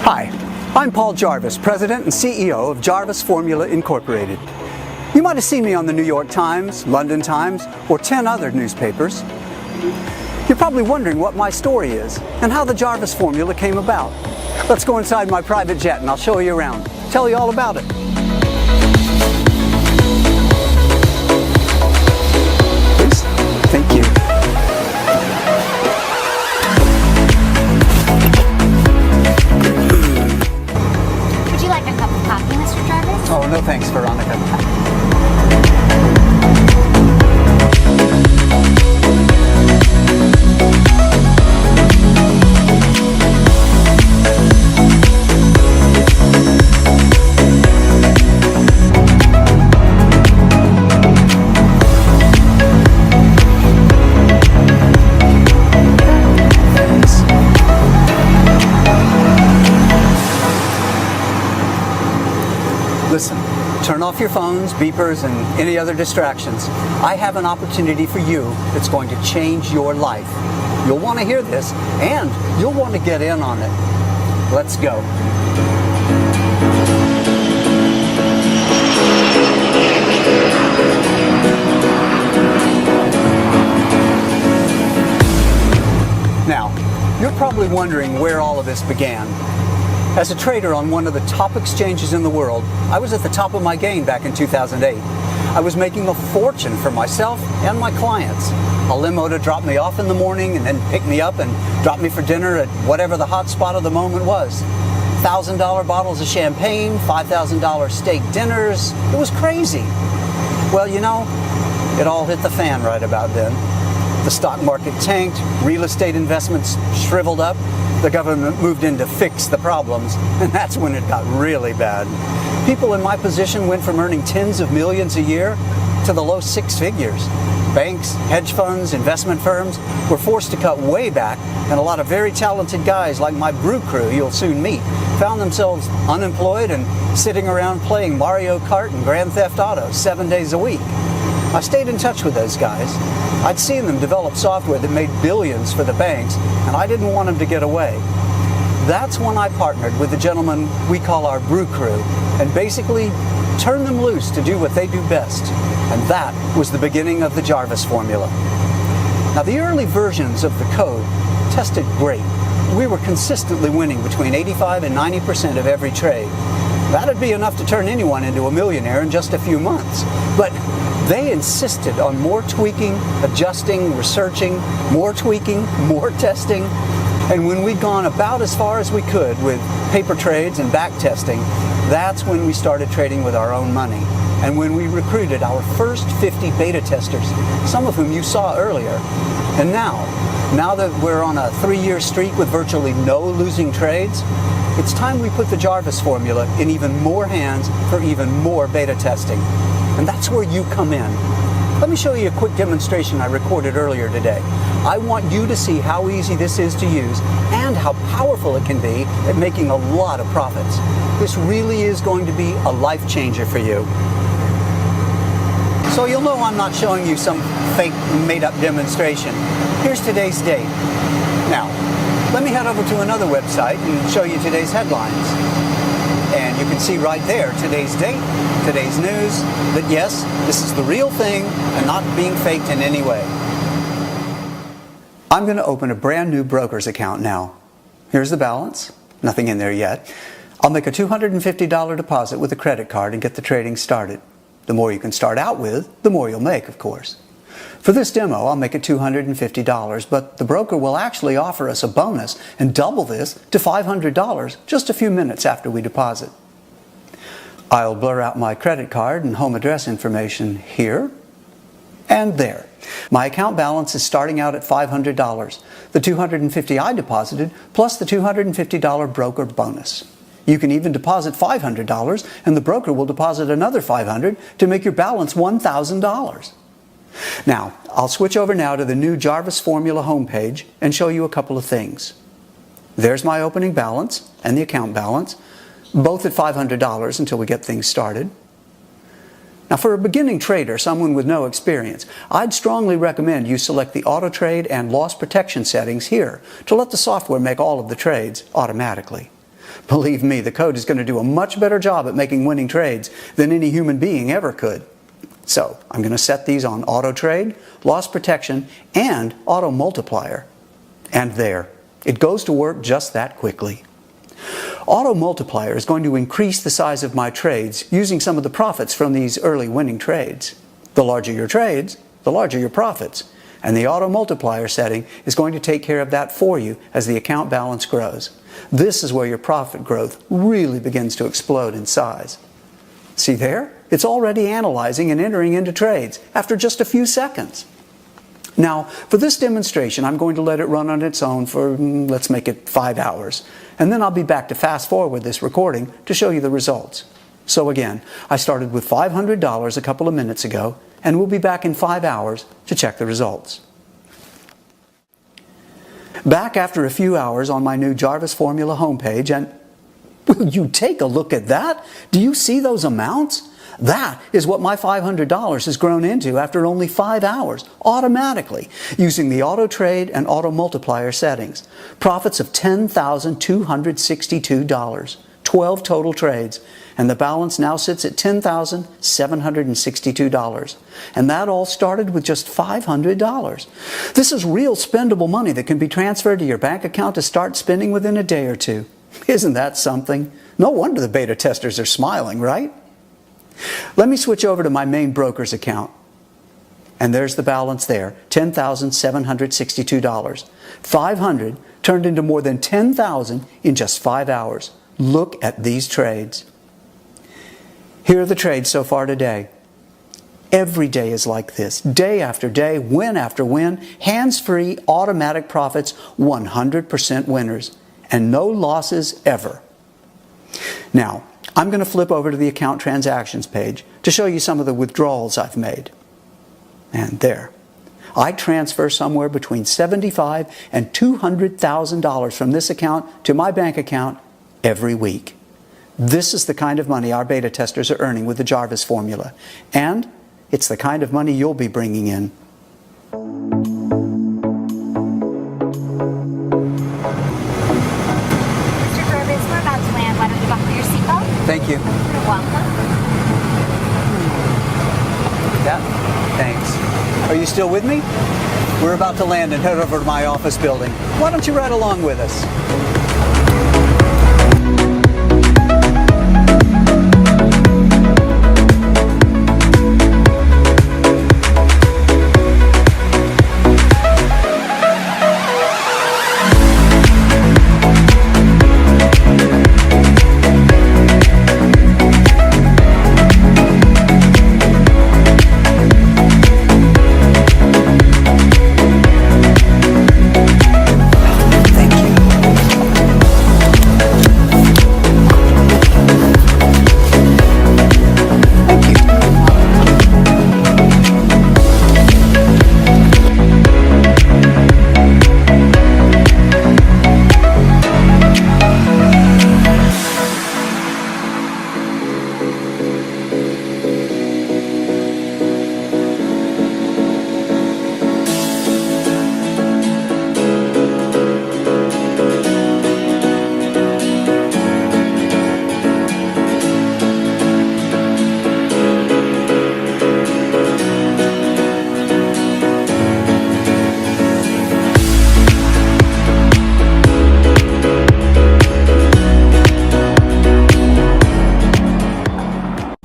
Hi, I'm Paul Jarvis, President and CEO of Jarvis Formula Incorporated. You might have seen me on the New York Times, London Times, or 10 other newspapers. You're probably wondering what my story is and how the Jarvis Formula came about. Let's go inside my private jet and I'll show you around, tell you all about it. Please. Thank you. Would you like a cup of coffee, Mr. Jarvis? Oh, no thanks, Veronica. Listen, turn off your phones, beepers, and any other distractions. I have an opportunity for you that's going to change your life. You'll want to hear this, and you'll want to get in on it. Let's go. Now, you're probably wondering where all of this began. As a trader on one of the top exchanges in the world, I was at the top of my game back in 2008. I was making a fortune for myself and my clients. A limo to drop me off in the morning and then pick me up and drop me for dinner at whatever the hot spot of the moment was. $1,000 bottles of champagne, $5,000 steak dinners. It was crazy. Well, you know, it all hit the fan right about then. The stock market tanked, real estate investments shriveled up, the government moved in to fix the problems, and that's when it got really bad. People in my position went from earning tens of millions a year to the low six figures. Banks, hedge funds, investment firms were forced to cut way back, and a lot of very talented guys like my brew crew you'll soon meet found themselves unemployed and sitting around playing Mario Kart and Grand Theft Auto 7 days a week. I stayed in touch with those guys. I'd seen them develop software that made billions for the banks, and I didn't want them to get away. That's when I partnered with the gentleman we call our brew crew, and basically turned them loose to do what they do best. And that was the beginning of the Jarvis Formula. Now, the early versions of the code tested great. We were consistently winning between 85 and 90% of every trade. That'd be enough to turn anyone into a millionaire in just a few months. But they insisted on more tweaking, adjusting, researching, more tweaking, more testing. And when we'd gone about as far as we could with paper trades and back testing, that's when we started trading with our own money. And when we recruited our first 50 beta testers, some of whom you saw earlier. And now that we're on a 3-year streak with virtually no losing trades, it's time we put the Jarvis Formula in even more hands for even more beta testing. And that's where you come in. Let me show you a quick demonstration I recorded earlier today. I want you to see how easy this is to use and how powerful it can be at making a lot of profits. This really is going to be a life changer for you. So you'll know I'm not showing you some fake made-up demonstration. Here's today's date. Now, let me head over to another website and show you today's headlines. And you can see right there today's date, today's news, that yes, this is the real thing and not being faked in any way. I'm going to open a brand new broker's account now. Here's the balance. Nothing in there yet. I'll make a $250 deposit with a credit card and get the trading started. The more you can start out with, the more you'll make, of course. For this demo, I'll make it $250, but the broker will actually offer us a bonus and double this to $500 just a few minutes after we deposit. I'll blur out my credit card and home address information here and there. My account balance is starting out at $500, the $250 I deposited plus the $250 broker bonus. You can even deposit $500 and the broker will deposit another $500 to make your balance $1,000. Now, I'll switch over now to the new Jarvis Formula homepage and show you a couple of things. There's my opening balance and the account balance, both at $500 until we get things started. Now, for a beginning trader, someone with no experience, I'd strongly recommend you select the auto trade and loss protection settings here to let the software make all of the trades automatically. Believe me, the code is going to do a much better job at making winning trades than any human being ever could. So, I'm going to set these on auto trade, loss protection, and auto multiplier. And there, it goes to work just that quickly. Auto multiplier is going to increase the size of my trades using some of the profits from these early winning trades. The larger your trades, the larger your profits. And the auto multiplier setting is going to take care of that for you as the account balance grows. This is where your profit growth really begins to explode in size. See there? It's already analyzing and entering into trades after just a few seconds. Now, for this demonstration, I'm going to let it run on its own for, let's make it 5 hours. And then I'll be back to fast forward this recording to show you the results. So again, I started with $500 a couple of minutes ago, and we'll be back in 5 hours to check the results. Back after a few hours on my new Jarvis Formula homepage, and will you take a look at that? Do you see those amounts? That is what my $500 has grown into after only 5 hours, automatically, using the auto trade and auto multiplier settings. Profits of $10,262, 12 total trades, and the balance now sits at $10,762. And that all started with just $500. This is real spendable money that can be transferred to your bank account to start spending within a day or two. Isn't that something? No wonder the beta testers are smiling, right? Let me switch over to my main broker's account. And there's the balance there, $10,762. 500 turned into more than 10,000 in just 5 hours. Look at these trades. Here are the trades so far today. Every day is like this. Day after day, win after win, hands-free, automatic profits, 100% winners. And no losses ever. Now, I'm going to flip over to the account transactions page to show you some of the withdrawals I've made. And there. I transfer somewhere between $75,000 and $200,000 from this account to my bank account every week. This is the kind of money our beta testers are earning with the Jarvis formula. And it's the kind of money you'll be bringing in. Thank you. You're welcome. Yeah, thanks. Are you still with me? We're about to land and head over to my office building. Why don't you ride along with us?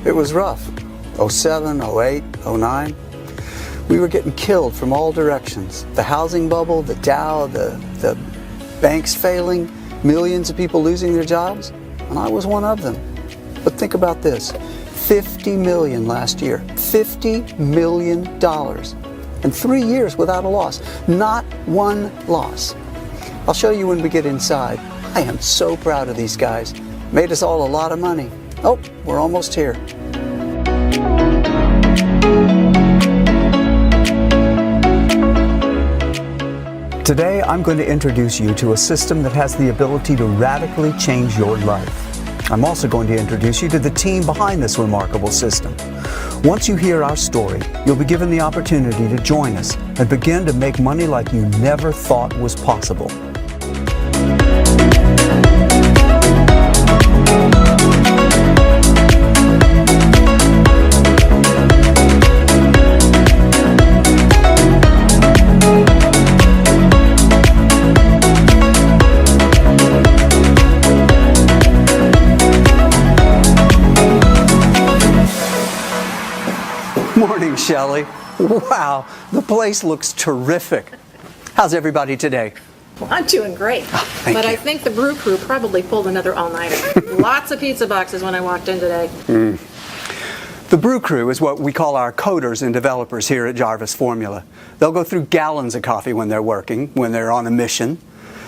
It was rough. 07, 08, 09. We were getting killed from all directions. The housing bubble, the Dow, the banks failing, millions of people losing their jobs, and I was one of them. But think about this, 50 million last year, $50 million. And 3 years without a loss, not one loss. I'll show you when we get inside. I am so proud of these guys. Made us all a lot of money. Oh, we're almost here. Today, I'm going to introduce you to a system that has the ability to radically change your life. I'm also going to introduce you to the team behind this remarkable system. Once you hear our story, you'll be given the opportunity to join us and begin to make money like you never thought was possible. Morning, Shelley. Wow, the place looks terrific. How's everybody today? Well, I'm doing great, thank but you. I think the brew crew probably pulled another all-nighter. Lots of pizza boxes when I walked in today. The brew crew is what we call our coders and developers here at Jarvis Formula. They'll go through gallons of coffee when they're working, when they're on a mission.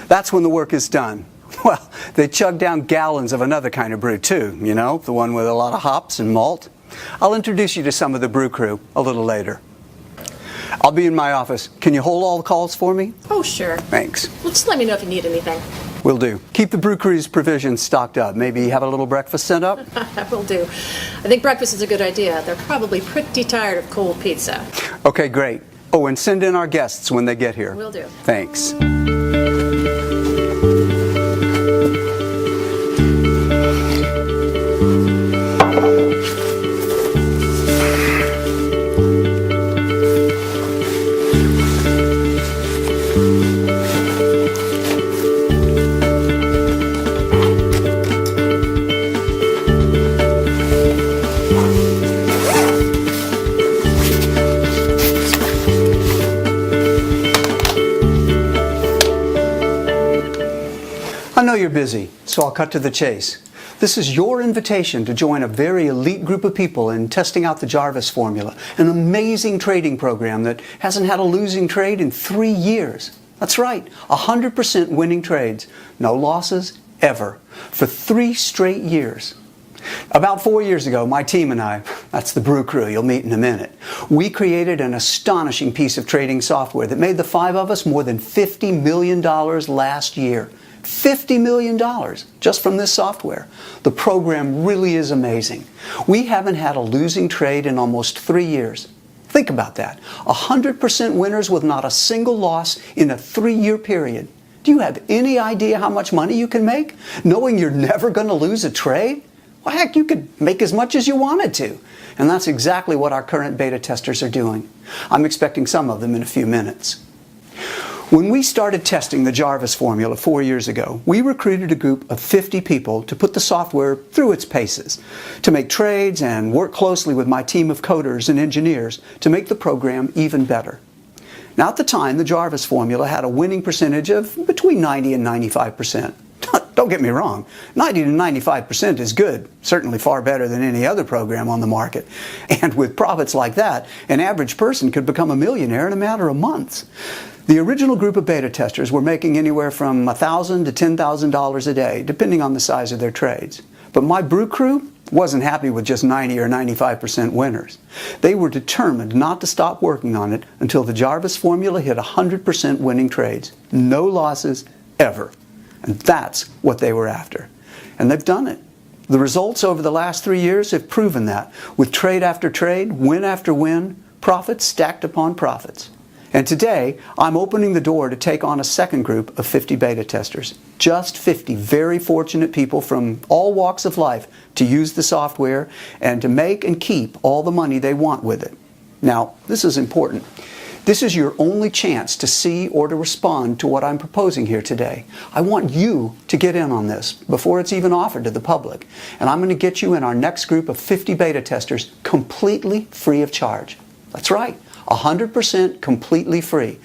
That's when the work is done. Well, they chug down gallons of another kind of brew too, you know, the one with a lot of hops and malt. I'll introduce you to some of the brew crew a little later. I'll be in my office. Can you hold all the calls for me? Oh, sure. Thanks. Well, just let me know if you need anything. Will do. Keep the brew crew's provisions stocked up. Maybe have a little breakfast sent up? I will do. I think breakfast is a good idea. They're probably pretty tired of cold pizza. Okay, great. Oh, and send in our guests when they get here. Will do. Thanks. I know you're busy, so I'll cut to the chase. This is your invitation to join a very elite group of people in testing out the Jarvis formula, an amazing trading program that hasn't had a losing trade in 3 years. That's right, 100% winning trades, no losses ever, for 3 straight years. About 4 years ago, my team and I, that's the brew crew you'll meet in a minute, we created an astonishing piece of trading software that made the 5 of us more than $50 million last year. $50 million just from this software. The program really is amazing. We haven't had a losing trade in almost 3 years. Think about that. 100% winners with not a single loss in a 3-year period. Do you have any idea how much money you can make, knowing you're never going to lose a trade? Well, heck, you could make as much as you wanted to. And that's exactly what our current beta testers are doing. I'm expecting some of them in a few minutes. When we started testing the Jarvis formula 4 years ago, we recruited a group of 50 people to put the software through its paces, to make trades and work closely with my team of coders and engineers to make the program even better. Now, at the time, the Jarvis formula had a winning percentage of between 90 and 95%. Don't get me wrong, 90 to 95% is good, certainly far better than any other program on the market. And with profits like that, an average person could become a millionaire in a matter of months. The original group of beta testers were making anywhere from $1,000 to $10,000 a day, depending on the size of their trades. But my brew crew wasn't happy with just 90 or 95% winners. They were determined not to stop working on it until the Jarvis formula hit 100% winning trades. No losses, ever. And that's what they were after. And they've done it. The results over the last 3 years have proven that, with trade after trade, win after win, profits stacked upon profits. And today, I'm opening the door to take on a second group of 50 beta testers. Just 50 very fortunate people from all walks of life to use the software and to make and keep all the money they want with it. Now, this is important. This is your only chance to see or to respond to what I'm proposing here today. I want you to get in on this before it's even offered to the public. And I'm going to get you in our next group of 50 beta testers completely free of charge. That's right, 100% completely free.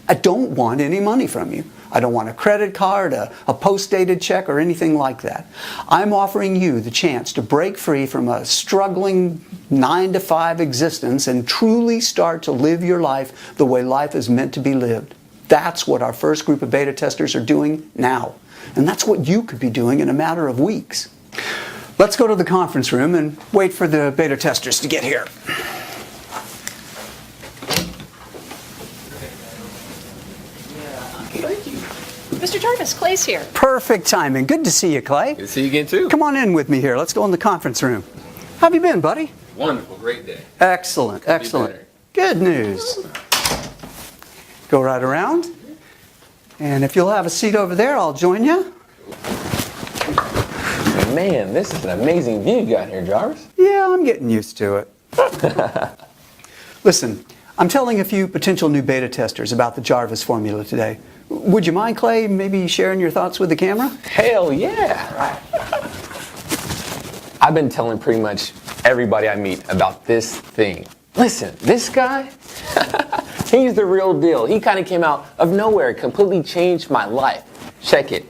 I don't want any money from you. I don't want a credit card, a post-dated check, or anything like that. I'm offering you the chance to break free from a struggling 9-to-5 existence and truly start to live your life the way life is meant to be lived. That's what our first group of beta testers are doing now. And that's what you could be doing in a matter of weeks. Let's go to the conference room and wait for the beta testers to get here. Mr. Jarvis, Clay's here. Perfect timing. Good to see you, Clay. Good to see you again, too. Come on in with me here. Let's go in the conference room. How have you been, buddy? Wonderful. Great day. Excellent, excellent. better. Good news. Go right around. And if you'll have a seat over there, I'll join you. Man, this is an amazing view you got here, Jarvis. Yeah, I'm getting used to it. Listen, I'm telling a few potential new beta testers about the Jarvis formula today. Would you mind, Clay, maybe sharing your thoughts with the camera? Hell yeah. I've been telling pretty much everybody I meet about this thing. Listen, this guy, he's the real deal. He kind of came out of nowhere, completely changed my life. Check it.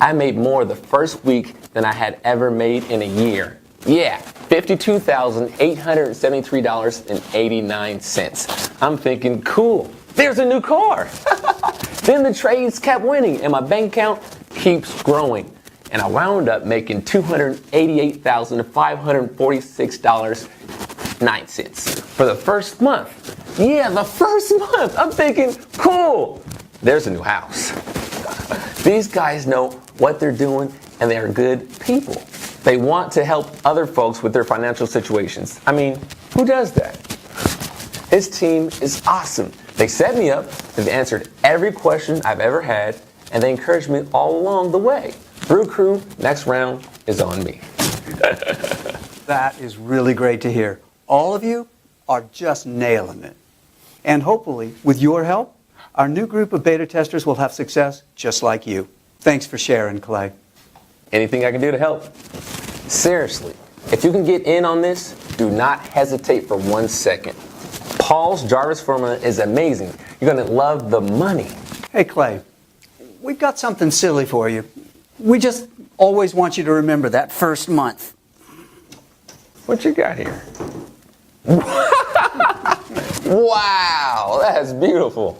I made more the first week than I had ever made in a year. Yeah, $52,873.89. I'm thinking, cool, there's a new car. Then the trades kept winning and my bank account keeps growing. And I wound up making $288,546.09 for the first month. Yeah, the first month. I'm thinking, cool, there's a new house. These guys know what they're doing and they are good people. They want to help other folks with their financial situations. I mean, who does that? His team is awesome. They set me up, they've answered every question I've ever had, and they encouraged me all along the way. Brew Crew, next round is on me. That is really great to hear. All of you are just nailing it. And hopefully, with your help, our new group of beta testers will have success just like you. Thanks for sharing, Clay. Anything I can do to help? Seriously, if you can get in on this, do not hesitate for 1 second. Paul's Jarvis formula is amazing. You're going to love the money. Hey, Clay, we've got something silly for you. We just always want you to remember that first month. What you got here? Wow, that's beautiful.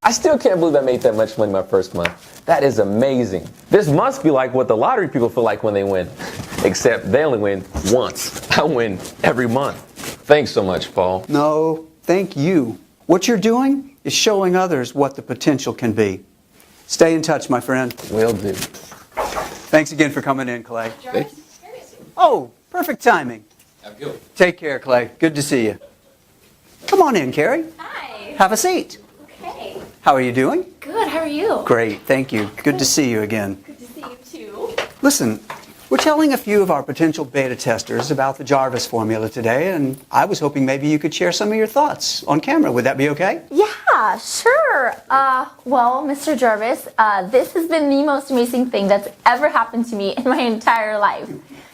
I still can't believe I made that much money my first month. That is amazing. This must be like what the lottery people feel like when they win. Except they only win once. I win every month. Thanks so much, Paul. No, thank you. What you're doing is showing others what the potential can be. Stay in touch, my friend. Will do. Thanks again for coming in, Clay. Jarvis, Oh, perfect timing. Have a good one. Take care, Clay. Good to see you. Come on in, Carrie. Hi. Have a seat. Okay. How are you doing? Good. How are you? Great, thank you. Good to see you again. Good to see you too. Listen, we're telling a few of our potential beta testers about the Jarvis formula today, and I was hoping maybe you could share some of your thoughts on camera. Would that be okay? Yeah, sure. Well, Mr. Jarvis, this has been the most amazing thing that's ever happened to me in my entire life.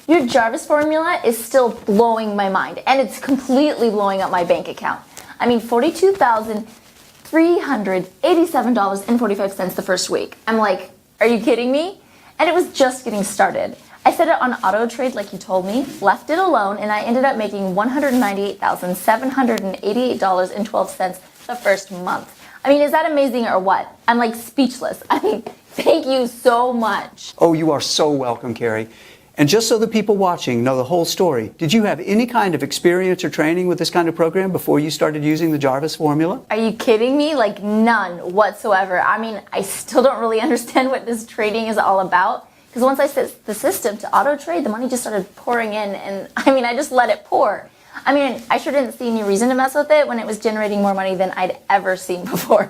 Your Jarvis formula is still blowing my mind, and it's completely blowing up my bank account. I mean, $42,387.45 the first week. I'm like, are you kidding me? And it was just getting started. I set it on auto trade like you told me, left it alone, and I ended up making $198,788.12 the first month. I mean, is that amazing or what? I'm like speechless. I mean, thank you so much. Oh, you are so welcome, Carrie. And just so the people watching know the whole story, did you have any kind of experience or training with this kind of program before you started using the Jarvis formula? Are you kidding me? Like none whatsoever. I mean, I still don't really understand what this trading is all about. Because once I set the system to auto trade, the money just started pouring in, and I mean, I just let it pour. I mean, I sure didn't see any reason to mess with it when it was generating more money than I'd ever seen before.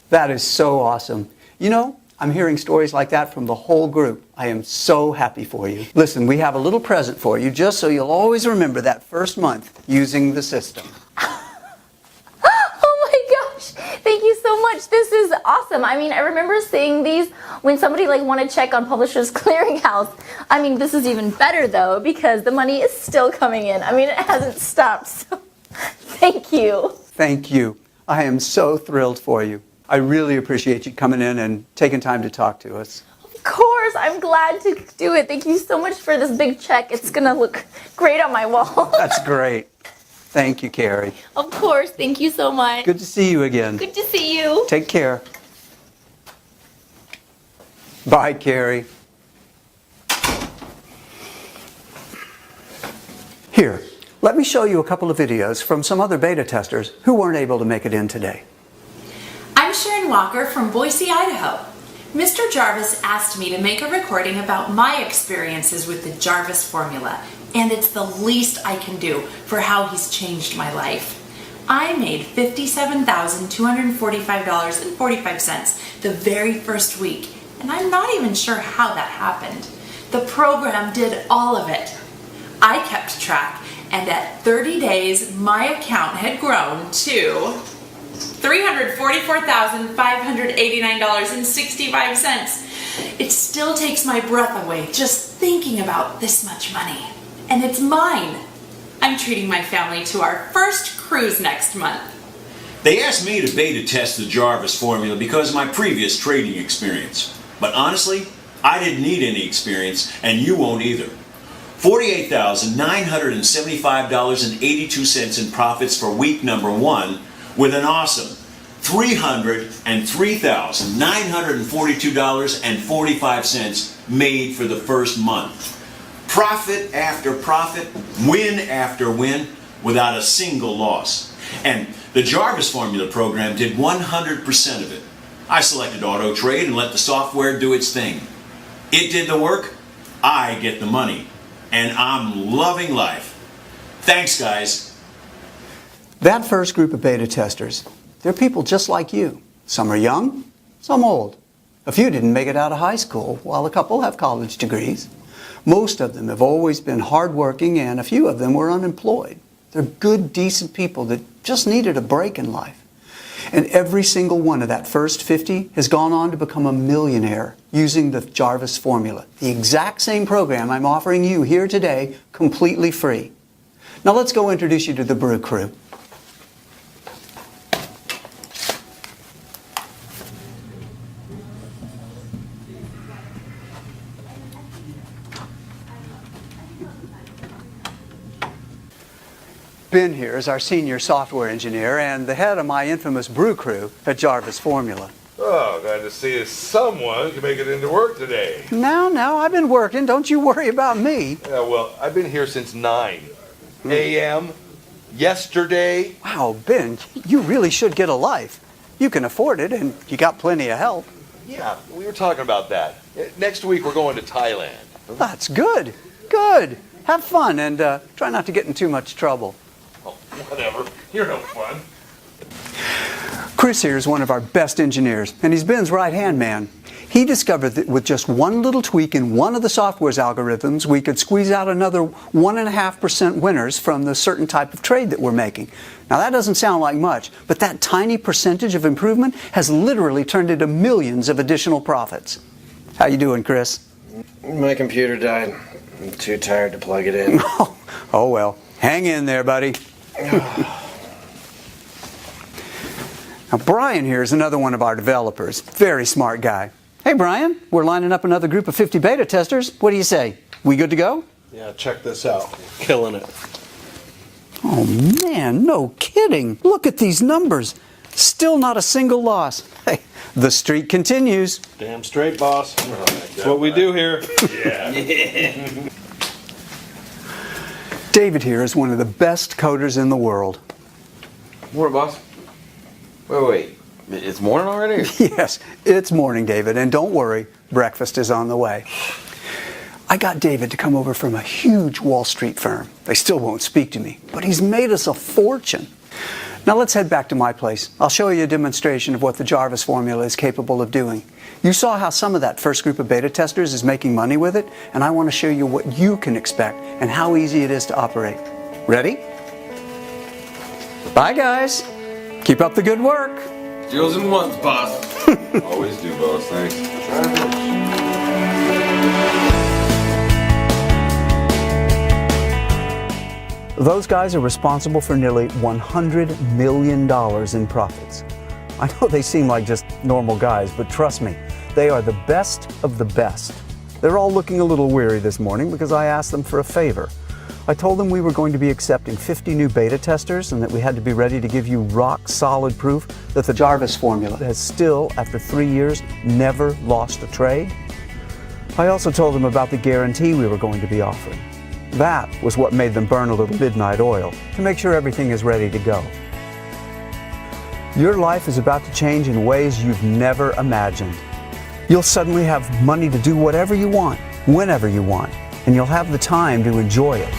That is so awesome. You know, I'm hearing stories like that from the whole group. I am so happy for you. Listen, we have a little present for you just so you'll always remember that first month using the system. Oh my gosh, thank you so much. This is awesome. I mean, I remember seeing these when somebody like wanted to check on Publishers Clearinghouse. I mean, this is even better though because the money is still coming in. I mean, it hasn't stopped. So thank you. Thank you. I am so thrilled for you. I really appreciate you coming in and taking time to talk to us. Of course, I'm glad to do it. Thank you so much for this big check. It's going to look great on my wall. That's great. Thank you, Carrie. Of course, thank you so much. Good to see you again. Good to see you. Take care. Bye, Carrie. Here, let me show you a couple of videos from some other beta testers who weren't able to make it in today. I'm Sharon Walker from Boise, Idaho. Mr. Jarvis asked me to make a recording about my experiences with the Jarvis formula, and it's the least I can do for how he's changed my life. I made $57,245.45 the very first week, and I'm not even sure how that happened. The program did all of it. I kept track, and at 30 days, my account had grown to $344,589.65. It still takes my breath away just thinking about this much money. And it's mine. I'm treating my family to our first cruise next month. They asked me to beta test the Jarvis formula because of my previous trading experience. But honestly, I didn't need any experience, and you won't either. $48,975.82 in profits for week number 1, with an awesome $303,942.45 made for the first month. Profit after profit, win after win, without a single loss. And the Jarvis Formula program did 100% of it. I selected auto trade and let the software do its thing. It did the work, I get the money, and I'm loving life. Thanks, guys. That first group of beta testers, they're people just like you. Some are young, some old. A few didn't make it out of high school, while a couple have college degrees. Most of them have always been hardworking, and a few of them were unemployed. They're good, decent people that just needed a break in life. And every single one of that first 50 has gone on to become a millionaire using the Jarvis formula, the exact same program I'm offering you here today, completely free. Now let's go introduce you to the brew crew. Ben here is our senior software engineer and the head of my infamous brew crew at Jarvis Formula. Oh, glad to see someone can make it into work today. Now, I've been working. Don't you worry about me. Yeah, well, I've been here since 9 a.m. yesterday. Wow, Ben, you really should get a life. You can afford it and you got plenty of help. Yeah, we were talking about that. Next week we're going to Thailand. That's good. Good. Have fun and try not to get in too much trouble. Oh, whatever. You're no fun. Chris here is one of our best engineers, and he's Ben's right-hand man. He discovered that with just one little tweak in one of the software's algorithms, we could squeeze out another 1.5% winners from the certain type of trade that we're making. Now that doesn't sound like much, but that tiny percentage of improvement has literally turned into millions of additional profits. How you doing, Chris? My computer died. I'm too tired to plug it in. Oh well, hang in there, buddy. Now, Brian here is another one of our developers. Very smart guy. Hey, Brian, we're lining up another group of 50 beta testers. What do you say? We good to go? Yeah, check this out. Killing it. Oh, man, no kidding. Look at these numbers. Still not a single loss. Hey, the streak continues. Damn straight, boss. That's what we do here. Yeah. David here is one of the best coders in the world. Morning, boss. Wait. It's morning already? Yes, it's morning, David, and don't worry, breakfast is on the way. I got David to come over from a huge Wall Street firm. They still won't speak to me, but he's made us a fortune. Now let's head back to my place. I'll show you a demonstration of what the Jarvis formula is capable of doing. You saw how some of that first group of beta testers is making money with it, and I want to show you what you can expect and how easy it is to operate. Ready? Bye, guys. Keep up the good work. Zeros and ones, boss. Always do, boss. Thanks. Those guys are responsible for nearly $100 million in profits. I know they seem like just normal guys, but trust me, they are the best of the best. They're all looking a little weary this morning because I asked them for a favor. I told them we were going to be accepting 50 new beta testers and that we had to be ready to give you rock-solid proof that the Jarvis formula has still, after 3 years, never lost a trade. I also told them about the guarantee we were going to be offering. That was what made them burn a little midnight oil to make sure everything is ready to go. Your life is about to change in ways you've never imagined. You'll suddenly have money to do whatever you want, whenever you want, and you'll have the time to enjoy it.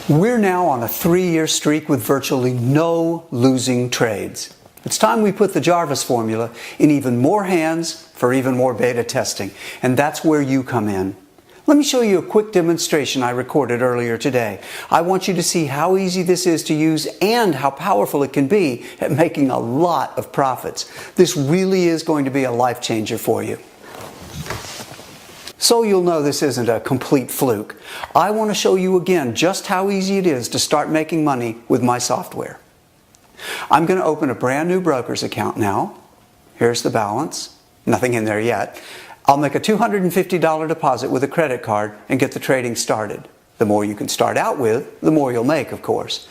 We're now on a 3-year streak with virtually no losing trades. It's time we put the Jarvis formula in even more hands for even more beta testing, and that's where you come in. Let me show you a quick demonstration I recorded earlier today. I want you to see how easy this is to use and how powerful it can be at making a lot of profits. This really is going to be a life changer for you. So you'll know this isn't a complete fluke. I want to show you again just how easy it is to start making money with my software. I'm going to open a brand new broker's account now. Here's the balance. Nothing in there yet. I'll make a $250 deposit with a credit card and get the trading started. The more you can start out with, the more you'll make, of course.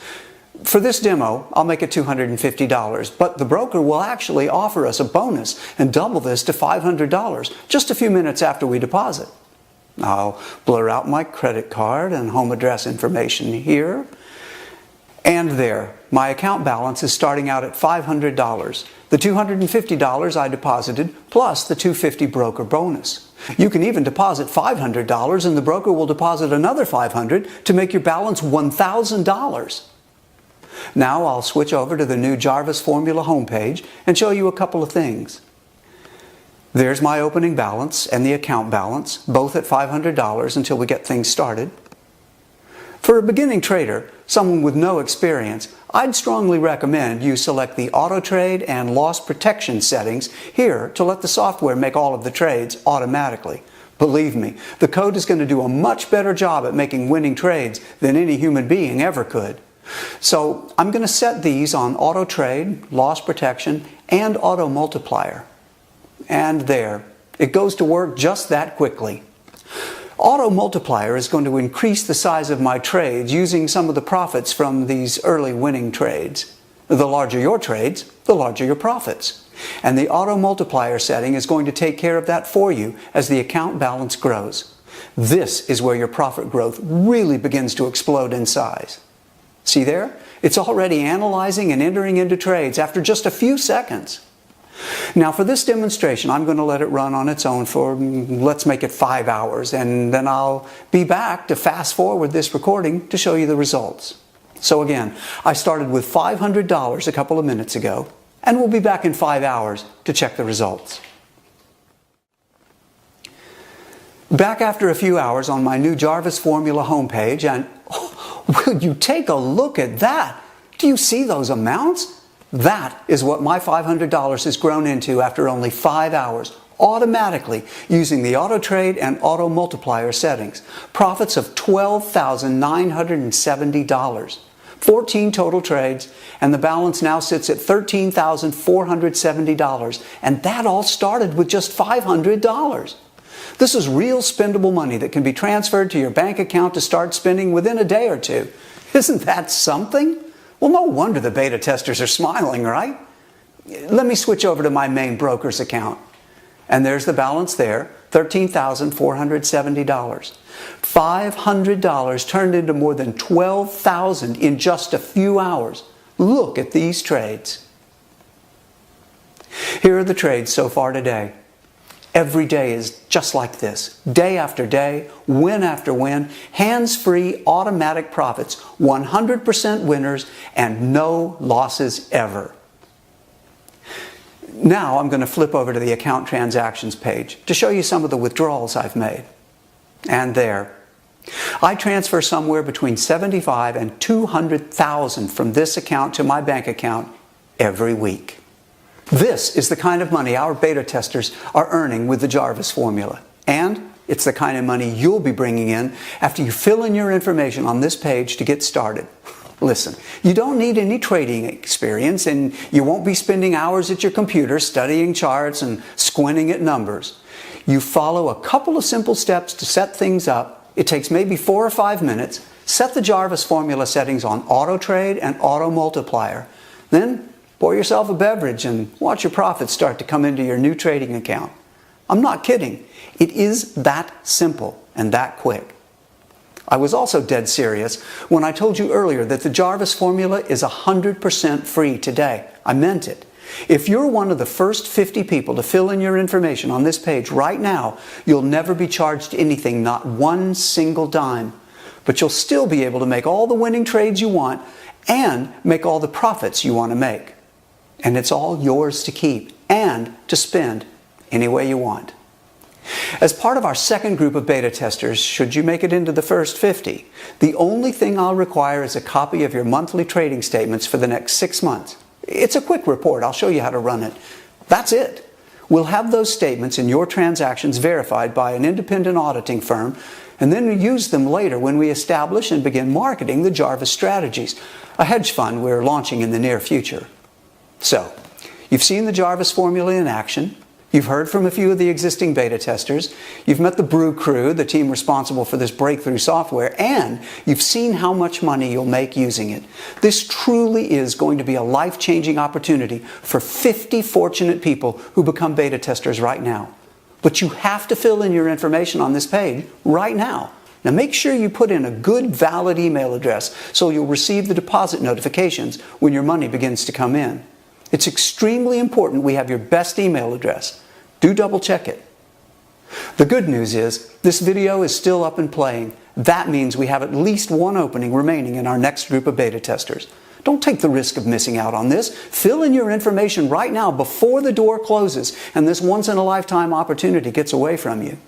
For this demo, I'll make it $250, but the broker will actually offer us a bonus and double this to $500 just a few minutes after we deposit. I'll blur out my credit card and home address information here. And there, my account balance is starting out at $500. The $250 I deposited plus the $250 broker bonus. You can even deposit $500 and the broker will deposit another $500 to make your balance $1,000. Now I'll switch over to the new Jarvis Formula homepage and show you a couple of things. There's my opening balance and the account balance, both at $500 until we get things started. For a beginning trader, someone with no experience, I'd strongly recommend you select the auto trade and loss protection settings here to let the software make all of the trades automatically. Believe me, the code is going to do a much better job at making winning trades than any human being ever could. So I'm going to set these on auto trade, loss protection, and auto multiplier. And there, it goes to work just that quickly. Auto multiplier is going to increase the size of my trades using some of the profits from these early winning trades. The larger your trades, the larger your profits. And the auto multiplier setting is going to take care of that for you as the account balance grows. This is where your profit growth really begins to explode in size. See there? It's already analyzing and entering into trades after just a few seconds. Now for this demonstration, I'm going to let it run on its own for, let's make it 5 hours, and then I'll be back to fast forward this recording to show you the results. So again, I started with $500 a couple of minutes ago, and we'll be back in 5 hours to check the results. Back after a few hours on my new Jarvis Formula homepage, and will you take a look at that? Do you see those amounts? That is what my $500 has grown into after only 5 hours, automatically using the auto trade and auto multiplier settings. Profits of $12,970. 14 total trades, and the balance now sits at $13,470. And that all started with just $500. This is real spendable money that can be transferred to your bank account to start spending within a day or two. Isn't that something? Well, no wonder the beta testers are smiling, right? Let me switch over to my main broker's account. And there's the balance there, $13,470. $500 turned into more than $12,000 in just a few hours. Look at these trades. Here are the trades so far today. Every day is just like this. Day after day, win after win, hands-free automatic profits, 100% winners, and no losses ever. Now I'm going to flip over to the account transactions page to show you some of the withdrawals I've made. And there. I transfer somewhere between $75,000 and $200,000 from this account to my bank account every week. This is the kind of money our beta testers are earning with the Jarvis formula. And it's the kind of money you'll be bringing in after you fill in your information on this page to get started. Listen, you don't need any trading experience, and you won't be spending hours at your computer studying charts and squinting at numbers. You follow a couple of simple steps to set things up. It takes maybe 4 or 5 minutes. Set the Jarvis formula settings on auto trade and auto multiplier. Then pour yourself a beverage and watch your profits start to come into your new trading account. I'm not kidding. It is that simple and that quick. I was also dead serious when I told you earlier that the Jarvis formula is 100% free today. I meant it. If you're one of the first 50 people to fill in your information on this page right now, you'll never be charged anything, not one single dime. But you'll still be able to make all the winning trades you want and make all the profits you want to make. And it's all yours to keep and to spend any way you want. As part of our second group of beta testers, should you make it into the first 50, the only thing I'll require is a copy of your monthly trading statements for the next 6 months. It's a quick report. I'll show you how to run it. That's it. We'll have those statements and your transactions verified by an independent auditing firm, and then we use them later when we establish and begin marketing the Jarvis Strategies, a hedge fund we're launching in the near future. So, you've seen the Jarvis formula in action. You've heard from a few of the existing beta testers. You've met the Brew Crew, the team responsible for this breakthrough software, and you've seen how much money you'll make using it. This truly is going to be a life-changing opportunity for 50 fortunate people who become beta testers right now. But you have to fill in your information on this page right now. Now make sure you put in a good, valid email address so you'll receive the deposit notifications when your money begins to come in. It's extremely important we have your best email address. Do double check it. The good news is this video is still up and playing. That means we have at least one opening remaining in our next group of beta testers. Don't take the risk of missing out on this. Fill in your information right now before the door closes and this once-in-a-lifetime opportunity gets away from you.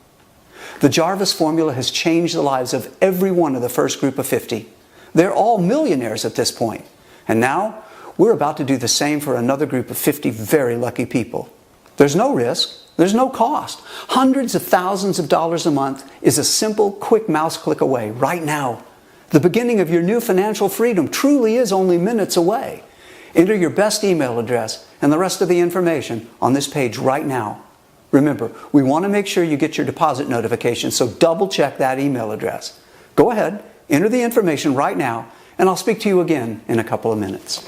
The Jarvis formula has changed the lives of every one of the first group of 50. They're all millionaires at this point. And now, we're about to do the same for another group of 50 very lucky people. There's no risk. There's no cost. Hundreds of thousands of dollars a month is a simple, quick mouse click away right now. The beginning of your new financial freedom truly is only minutes away. Enter your best email address and the rest of the information on this page right now. Remember, we want to make sure you get your deposit notification, so double check that email address. Go ahead, enter the information right now, and I'll speak to you again in a couple of minutes.